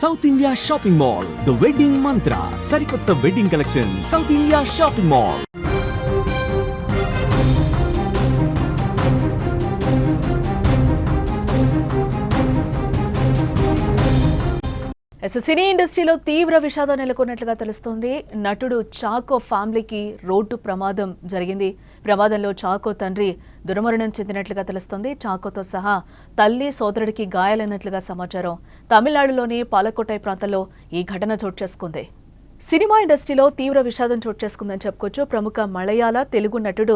South India shopping mall, the wedding Mantra, సరికొత్త wedding collection, South India shopping mall. Cine ఇండస్ట్రీలో తీవ్ర విషాదం నెలకొన్నట్లుగా తెలుస్తోంది. నటుడు చాకో ఫ్యామిలీకి రోడ్డు ప్రమాదం జరిగింది. ప్రమాదంలో చాకో తండ్రి దుర్మరణం చెందినట్లుగా తెలుస్తోంది. చాకోతో సహా తల్లి, సోదరుడికి గాయాలైనట్లుగా సమాచారం. తమిళనాడులోని పాలకోటై ప్రాంతంలో ఈ ఘటన చోటు చేసుకుంది. సినిమా ఇండస్ట్రీలో తీవ్ర విషాదం చోటు చేసుకుందని చెప్పుకోవచ్చు. ప్రముఖ మలయాళ, తెలుగు నటుడు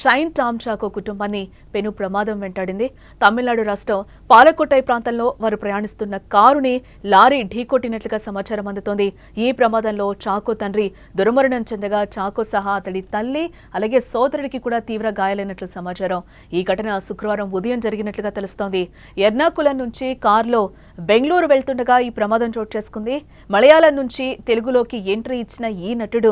షైన్ టామ్ చాకో కుటుంబాన్ని పెను ప్రమాదం వెంటాడింది. తమిళనాడు రాష్ట్రం పాలకోటై ప్రాంతంలో వారు ప్రయాణిస్తున్న కారుని లారీ ఢీకొట్టినట్లుగా సమాచారం అందుతోంది. ఈ ప్రమాదంలో చాకో తండ్రి దుర్మరణం చెందగా చాకో సహా అతడి తల్లి అలాగే సోదరుడికి కూడా తీవ్ర గాయాలైనట్లు సమాచారం. ఈ ఘటన శుక్రవారం ఉదయం జరిగినట్లుగా తెలుస్తోంది. ఎర్నాకులం నుంచి కారులో బెంగళూరు వెళ్తుండగా ఈ ప్రమాదం చోటు చేసుకుంది. మలయాళం నుంచి తెలుగులోకి ఎంట్రీ ఇచ్చిన ఈ నటుడు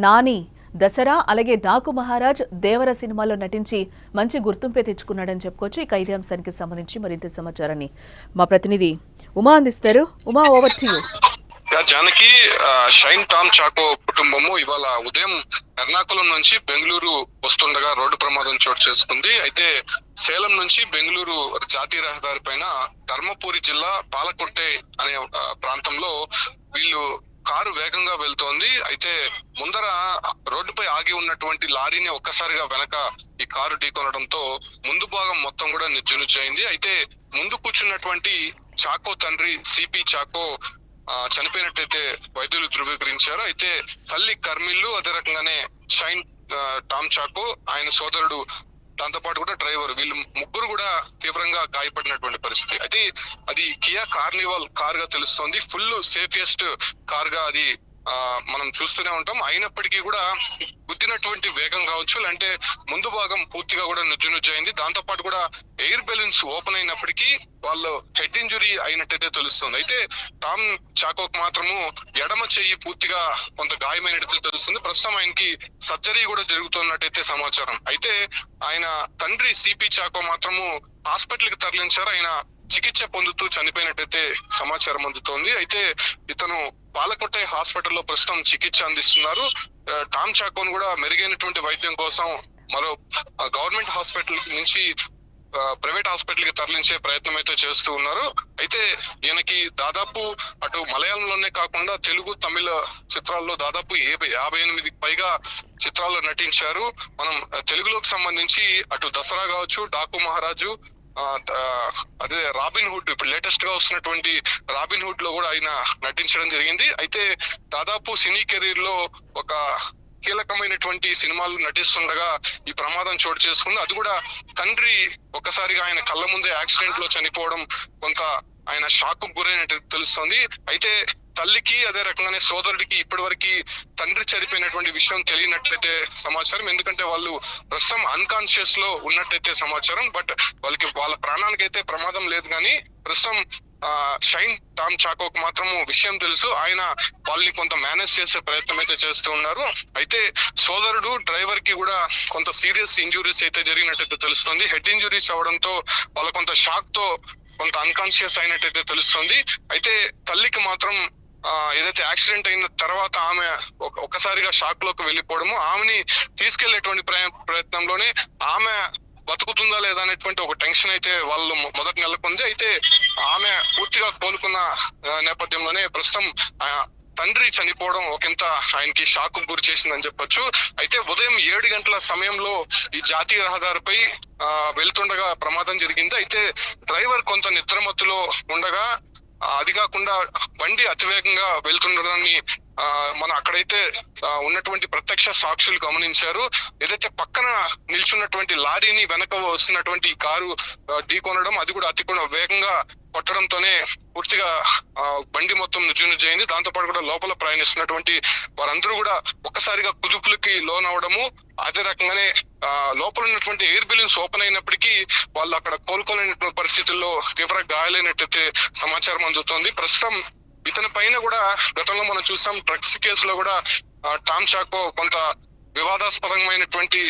నాని, దసరా అలాగే డాకు మహారాజ్, దేవర సినిమాల్లో నటించి మంచి గుర్తింపే తెచ్చుకున్నాడని చెప్పుకోవచ్చు. ఇక ఇదే అంశానికి సంబంధించి మరింత సమాచారాన్ని మా ప్రతినిధి ఉమా అందిస్తారు. Uma, over to you. Janaki, Shine Tom Chacko కుటుంబము ఇవాళ ఉదయం ఎర్నాకులం నుంచి బెంగళూరు వస్తుండగా రోడ్డు ప్రమాదం చోటు చేసుకుంది. అయితే సేలం నుంచి బెంగళూరు జాతీయ రహదారి పైన ధర్మపురి జిల్లా పాలకొట్టే అనే ప్రాంతంలో వీళ్ళు కారు వేగంగా వెళ్తోంది. అయితే ముందర రోడ్డుపై ఆగి ఉన్నటువంటి లారీని ఒక్కసారిగా వెనక ఈ కారు ఢీకొనడంతో ముందు భాగం మొత్తం కూడా నిజ్జునుజ్జయింది. అయితే ముందు కూర్చున్నటువంటి చాకో తండ్రి సిపి చాకో చనిపోయినట్టయితే వైద్యులు ధృవీకరించారు. అయితే తల్లి కర్మిల్లు, అదే రకంగానే షైన్ టామ్ చాకో, ఆయన సోదరుడు, దాంతో పాటు కూడా డ్రైవర్, వీళ్ళు ముగ్గురు కూడా తీవ్రంగా గాయపడినటువంటి పరిస్థితి. అయితే అది కియా కార్నివాల్ కార్ గా తెలుస్తోంది. ఫుల్ సేఫెస్ట్ కార్ గా అది మనం చూస్తూనే ఉంటాం. అయినప్పటికీ కూడా గుద్దినటువంటి వేగం కావచ్చు, అంటే ముందు భాగం పూర్తిగా కూడా నుజ్జునుజ్జయింది. దాంతో పాటు కూడా ఎయిర్ బెలూన్స్ ఓపెన్ అయినప్పటికీ వాళ్ళు హెడ్ ఇంజురీ అయినట్టయితే తెలుస్తుంది. అయితే టామ్ చాకోకు మాత్రము ఎడమ చెయ్యి పూర్తిగా కొంత గాయమైనట్టయితే తెలుస్తుంది. ప్రస్తుతం ఆయనకి సర్జరీ కూడా జరుగుతున్నట్టయితే సమాచారం. అయితే ఆయన తండ్రి సిపి చాకో మాత్రము హాస్పిటల్ కి తరలించారు. ఆయన చికిత్స పొందుతూ చనిపోయినట్టయితే సమాచారం అందుతోంది. అయితే ఇతను పాలకొట్టై హాస్పిటల్లో ప్రస్తుతం చికిత్స అందిస్తున్నారు. టామ్ చాకోను కూడా మెరుగైనటువంటి వైద్యం కోసం మరో గవర్నమెంట్ హాస్పిటల్ నుంచి ప్రైవేట్ హాస్పిటల్ కి తరలించే ప్రయత్నం అయితే చేస్తూ ఉన్నారు. అయితే ఈయనకి దాదాపు అటు మలయాళంలోనే కాకుండా తెలుగు, తమిళ చిత్రాల్లో దాదాపు 58 పైగా చిత్రాల్లో నటించారు. మనం తెలుగులోకి సంబంధించి అటు దసరా కావచ్చు, డాకు మహారాజు, అదే రాబిన్ హుడ్, ఇప్పుడు లేటెస్ట్ గా వస్తున్నటువంటి రాబిన్ హుడ్ లో కూడా ఆయన నటించడం జరిగింది. అయితే దాదాపు సినీ కెరీర్ లో ఒక కీలకమైనటువంటి సినిమాలు నటిస్తుండగా ఈ ప్రమాదం చోటు చేసుకుంది. అది కూడా తండ్రి ఒక్కసారిగా ఆయన కళ్ళ ముందే యాక్సిడెంట్ లో చనిపోవడం కొంత ఆయన షాక్ కు గురైనట్టు తెలుస్తోంది. అయితే తల్లికి, అదే రకంగానే సోదరుడికి ఇప్పటి వరకు తండ్రి చనిపోయినటువంటి విషయం తెలియనట్లయితే సమాచారం. ఎందుకంటే వాళ్ళు ప్రస్తుతం అన్కాన్షియస్ లో ఉన్నట్టయితే సమాచారం. బట్ వాళ్ళ ప్రాణానికి అయితే ప్రమాదం లేదు, కానీ ప్రస్తుతం షైన్ టామ్ చాకోకు మాత్రము విషయం తెలుసు. ఆయన వాళ్ళని కొంత మేనేజ్ చేసే ప్రయత్నం అయితే చేస్తూ ఉన్నారు. అయితే సోదరుడు, డ్రైవర్ కి కూడా కొంత సీరియస్ ఇంజురీస్ అయితే జరిగినట్టయితే తెలుస్తుంది. హెడ్ ఇంజురీస్ అవడంతో వాళ్ళ కొంత షాక్ తో కొంత అన్కాన్షియస్ అయినట్టయితే తెలుస్తుంది. అయితే తల్లికి మాత్రం ఏదైతే యాక్సిడెంట్ అయిన తర్వాత ఆమె ఒక్కసారిగా షాక్ లోకి వెళ్ళిపోవడము, ఆమెని తీసుకెళ్లేటువంటి ప్రయత్నంలోనే ఆమె బతుకుతుందా లేదా అనేటువంటి ఒక టెన్షన్ అయితే వాళ్ళు మొదటి నెలకొంది. అయితే ఆమె పూర్తిగా కోలుకున్న నేపథ్యంలోనే ప్రస్తుతం తండ్రి చనిపోవడం ఒకంత ఆయనకి షాక్ గురి చేసిందని చెప్పొచ్చు. అయితే ఉదయం 7 గంటల సమయంలో ఈ జాతీయ రహదారిపై వెళ్తుండగా ప్రమాదం జరిగింది. అయితే డ్రైవర్ కొంత నిద్రమత్తులో ఉండగా, అది కాకుండా బండి అతివేగంగా వెళ్తుండడాన్ని మన అక్కడైతే ఉన్నటువంటి ప్రత్యక్ష సాక్షులు గమనించారు. ఏదైతే పక్కన నిల్చున్నటువంటి లారీని వెనక వస్తున్నటువంటి కారు ఢీకొనడం, అది కూడా అతి వేగంగా కొట్టడంతోనే పూర్తిగా బండి మొత్తం నుజ్జునుజ్జయింది. దాంతో పాటు కూడా లోపల ప్రయాణిస్తున్నటువంటి వారందరూ కూడా ఒక్కసారిగా కుదుపులకి లోనవడము, అదే రకంగానే లోపల ఉన్నటువంటి ఎయిర్ బెలూన్స్ ఓపెన్ అయినప్పటికీ వాళ్ళు అక్కడ కోలుకోలేనటువంటి పరిస్థితుల్లో తీవ్ర గాయాలైనట్టయితే సమాచారం అందుతోంది. ప్రస్తుతం ఇతని పైన కూడా గతంలో మనం చూసాం, డ్రగ్స్ కేసులో కూడా టామ్ చాకో కొంత వివాదాస్పదమైనటువంటి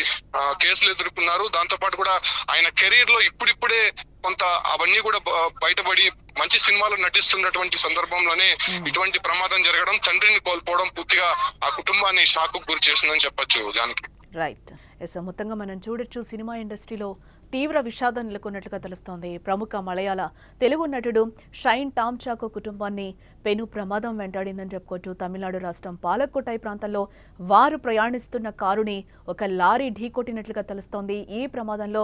కేసులు ఎదుర్కొన్నారు. దాంతో పాటు కూడా ఆయన కెరీర్ లో ఇప్పుడిప్పుడే కొంత అవన్నీ కూడా బయటపడి మంచి సినిమాలు నటిస్తున్నటువంటి సందర్భంలోనే ఇటువంటి ప్రమాదం జరగడం, తండ్రిని కోల్పోవడం పూర్తిగా ఆ కుటుంబాన్ని షాక్ గురి చేసిందని చెప్పొచ్చు జానకి. రైట్. ఎస్, మొత్తంగా మనం చూడొచ్చు సినిమా ఇండస్ట్రీలో తీవ్ర విషాదం నెలకొన్నట్లుగా తెలుస్తోంది. ప్రముఖ మలయాళ తెలుగు నటుడు షైన్ టామ్ చాకో కుటుంబాన్ని పెను ప్రమాదం వెంటాడిందని చెప్పుకోవచ్చు. తమిళనాడు రాష్ట్రం పాలక్కోటై ప్రాంతంలో వారు ప్రయాణిస్తున్న కారుని ఒక లారీ ఢీకొట్టినట్లుగా తెలుస్తోంది. ఈ ప్రమాదంలో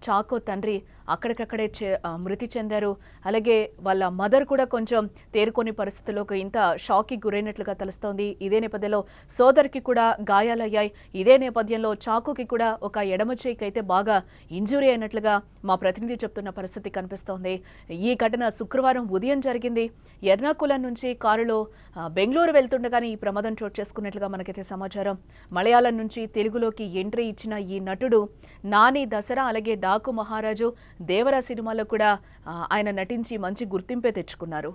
చాకో తండ్రి అక్కడికక్కడే మృతి చెందారు. అలాగే వాళ్ళ మదర్ కూడా కొంచెం తేరుకోని పరిస్థితుల్లోకి ఇంత షాక్కి గురైనట్లుగా తెలుస్తోంది. ఇదే నేపథ్యంలో సోదరికి కూడా గాయాలయ్యాయి. ఇదే నేపథ్యంలో చాకోకి కూడా ఒక ఎడమ చేయికి అయితే బాగా ఇంజురీ అయినట్లుగా మా ప్రతినిధి చెప్తున్న పరిస్థితి కనిపిస్తోంది. ఈ ఘటన శుక్రవారం ఉదయం జరిగింది. ఎర్నాకులం నుంచి కారులో బెంగళూరు వెళ్తుండగానే ఈ ప్రమాదం చోటు చేసుకున్నట్లుగా మనకైతే సమాచారం. మలయాళం నుంచి తెలుగులోకి ఎంట్రీ ఇచ్చిన ఈ నటుడు నాని, దసరా, అలాగే డాకు మహారాజు, దేవరా సినిమాలో కూడా ఆయన నటించి మంచి గుర్తింపే తెచ్చుకున్నారు.